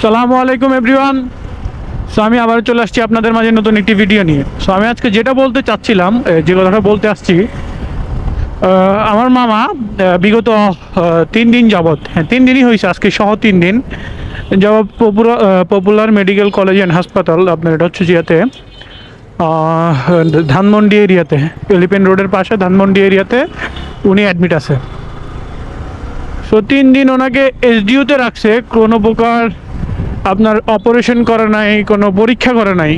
সালামু আলাইকুম everyone. So আমি আবার চলে আসছি আপনাদের মাঝে নতুন একটি ভিডিও নিয়ে। সো আমি আজকে যেটা বলতে চাচ্ছিলাম, যে কথাটা বলতে আসছি, আমার মামা বিগত 3 দিন যাবৎ, হ্যাঁ 3 দিনই হয়েছে, আজকে সহ 3 দিন যাবৎ পপুলার মেডিকেল কলেজ অ্যান্ড হাসপাতাল, আপনার এটা হচ্ছে জিয়াতে, ধানমন্ডি এরিয়াতে, এলিফেন্ট রোডের পাশে ধানমন্ডি এরিয়াতে উনি অ্যাডমিট আছে। সো 3 দিন ওনাকে এসডিইউতে রাখছে, কোনো প্রকার আপনার অপারেশন করে নাই, কোনো পরীক্ষা করে নাই।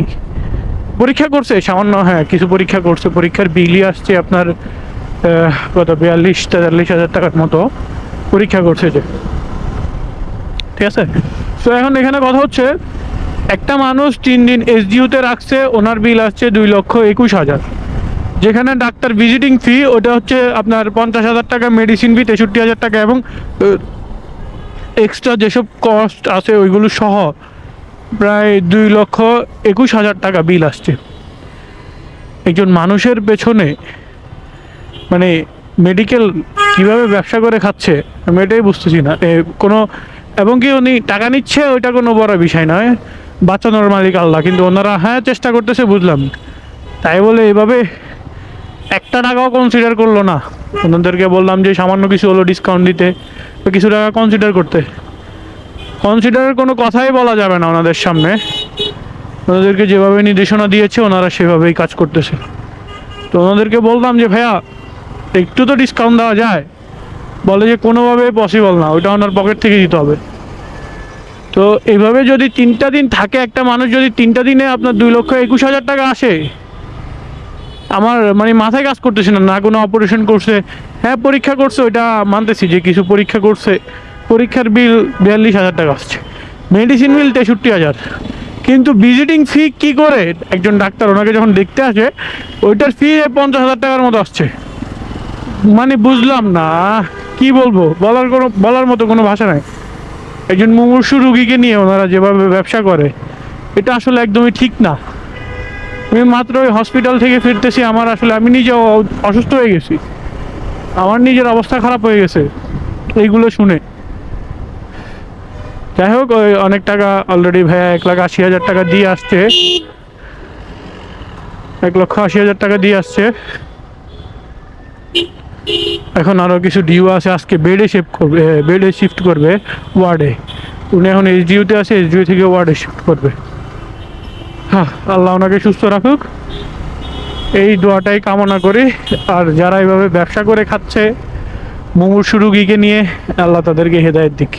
পরীক্ষা করছে সামান্য, হ্যাঁ কিছু পরীক্ষা করছে, পরীক্ষার বিলই আসছে আপনার কত 42-43 হাজার টাকার মতো পরীক্ষা করছে যে, ঠিক আছে। সো এখন এখানে কথা হচ্ছে, একটা মানুষ 3 দিন এসডিইউতে রাখছে, ওনার বিল আসছে 2,21,000। যেখানে ডাক্তার ভিজিটিং ফি ওটা হচ্ছে আপনার 50,000 টাকা, মেডিসিন ফি 63,000 টাকা, এবং এক্সট্রা যেসব কস্ট আছে ওইগুলো সহ প্রায় 2,21,000 টাকা বিল আসছে একজন মানুষের পেছনে। মানে মেডিকেল কিভাবে ব্যবসা করে খাচ্ছে আমি এটাই বুঝতেছি না কোনো। এবং কি উনি টাকা নিচ্ছে ওইটা কোনো বড় বিষয় নয়, বাঁচানোর মালিক আল্লাহ, কিন্তু ওনারা হ্যাঁ চেষ্টা করতেছে বুঝলাম, তাই বলে এইভাবে একটা টাকাও কনসিডার করলো না। ওনাদেরকে বললাম যে সামান্য কিছু হলো ডিসকাউন্ট দিতে বা কিছু টাকা কনসিডার করতে, কনসিডারের কোনো কথাই বলা যাবে না ওনাদের সামনে। ওনাদেরকে যেভাবে নির্দেশনা দিয়েছে ওনারা সেভাবেই কাজ করতেছে। তো ওনাদেরকে বললাম যে ভাইয়া একটু তো ডিসকাউন্ট দেওয়া যায়, বলে যে কোনোভাবে পসিবল না, ওইটা ওনার পকেট থেকে দিতে হবে। তো এইভাবে যদি 3টা দিন থাকে, একটা মানুষ যদি 3টা দিনে আপনার 2,21,000 টাকা আসে, আমার মানে মাথায় কাজ করতেছে না। না কোনো অপারেশন করছে, হ্যাঁ পরীক্ষা করছে ওইটা মানতেছি যে কিছু পরীক্ষা করছে, পরীক্ষার বিল 42,000 টাকা আসছে, মেডিসিন বিল 63,000, কিন্তু ভিজিটিং ফি কি করে একজন ডাক্তার ওনাকে যখন দেখতে আসে ওইটার ফি 50,000 টাকার মতো আসছে। মানে বুঝলাম না, কি বলবো, বলার মতো কোনো ভাষা নাই। একজন মুমূর্ষু রুগীকে নিয়ে ওনারা যেভাবে ব্যবসা করে এটা আসলে একদমই ঠিক না। আমি মাত্র ওই হসপিটাল থেকে ফিরতেছি, আমার আসলে আমি নিজেও অসুস্থ হয়ে গেছি, আমার নিজের অবস্থা খারাপ হয়ে গেছে এইগুলো শুনে। যাই হোক, ওই অনেক টাকা অলরেডি ভাইয়া 1,80,000 টাকা দিয়ে আসছে, 1,80,000 টাকা দিয়ে আসছে। এখন আরও কিছু ডিউ আছে, আজকে বেডে শিফট করবে ওয়ার্ডে। উনি এখন এসডিইউতে আছে, এসডিইউ থেকে ওয়ার্ডে শিফট করবে। হ্যাঁ, আল্লাহ ওনাকে সুস্থ রাখুক, এই দোয়াটাই কামনা করি। আর যারা এইভাবে ব্যবসা করে খাচ্ছে মুমূর্ষু রুগীকে নিয়ে, আল্লাহ তাদেরকে হেদায়েত দিক।